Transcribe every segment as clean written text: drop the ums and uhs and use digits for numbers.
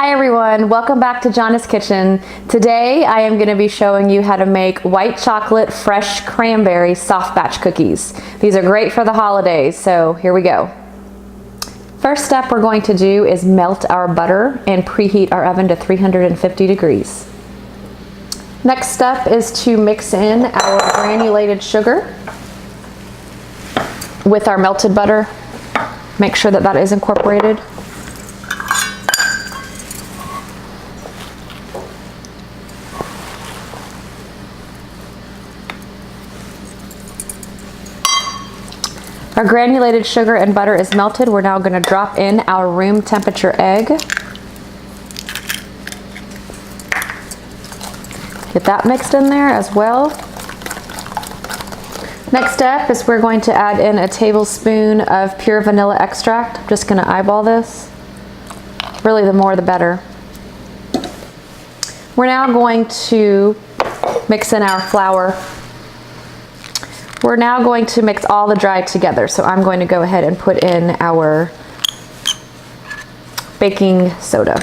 Hi everyone, welcome back to Gianna's Kitchen. Today I am going to be showing you how to make white chocolate fresh cranberry soft batch cookies. These are great for the holidays, so here we go. First step we're going to do is melt our butter and preheat our oven to 350 degrees. Next step is to mix in our granulated sugar with our melted butter. Make sure that that is incorporated. Our granulated sugar and butter is melted. We're now going to drop in our room temperature egg. Get that mixed in there as well. Next step is we're going to add in a tablespoon of pure vanilla extract. I'm just going to eyeball this. Really, the more the better. We're now going to mix in our flour. We're now going to mix all the dry together, so I'm going to go ahead and put in our baking soda.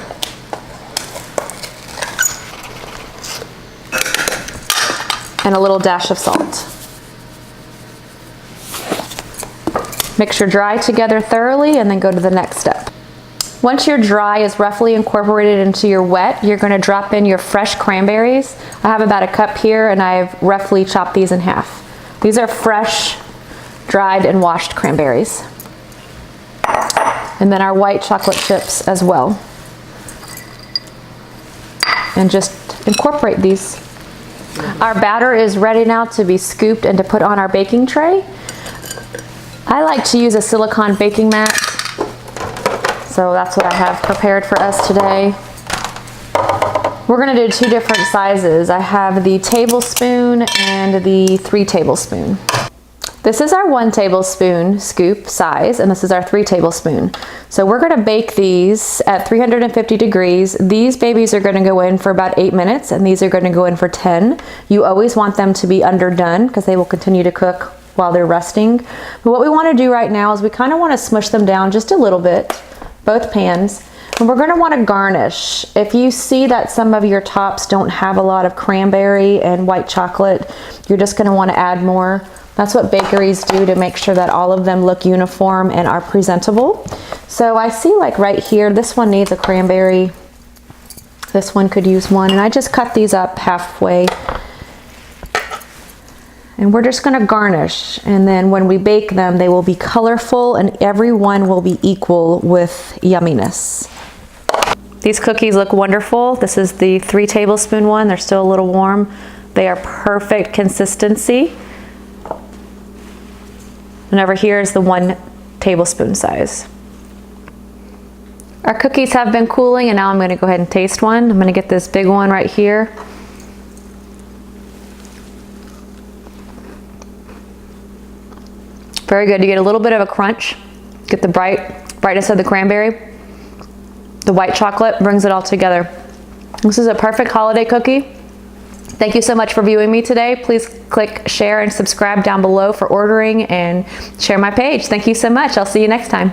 And a little dash of salt. Mix your dry together thoroughly and then go to the next step. Once your dry is roughly incorporated into your wet, you're going to drop in your fresh cranberries. I have about a cup here and I've roughly chopped these in half. These are fresh, dried and washed cranberries. And then our white chocolate chips as well. And just incorporate these. Our batter is ready now to be scooped and to put on our baking tray. I like to use a silicone baking mat. So that's what I have prepared for us today. We're going to do two different sizes. I have the tablespoon and the 3 tablespoon. This is our 1 tablespoon scoop size, and this is our 3 tablespoon. So we're going to bake these at 350 degrees. These babies are going to go in for about 8 minutes, and these are going to go in for 10. You always want them to be underdone because they will continue to cook while they're resting. But what we want to do right now is we kind of want to smush them down just a little bit, both pans. And we're going to want to garnish. If you see that some of your tops don't have a lot of cranberry and white chocolate, you're just going to want to add more. That's what bakeries do to make sure that all of them look uniform and are presentable. So I see like right here, this one needs a cranberry. This one could use one. And I just cut these up halfway. And we're just going to garnish. And then when we bake them, they will be colorful and every one will be equal with yumminess. These cookies look wonderful. This is the 3 tablespoon one. They're still a little warm. They are perfect consistency. And over here is the 1 tablespoon size. Our cookies have been cooling and now I'm going to go ahead and taste one. I'm going to get this big one right here. Very good. You get a little bit of a crunch. Get the brightness of the cranberry. The white chocolate brings it all together. This is a perfect holiday cookie. Thank you so much for viewing me today. Please click share and subscribe down below for ordering and share my page. Thank you so much. I'll see you next time.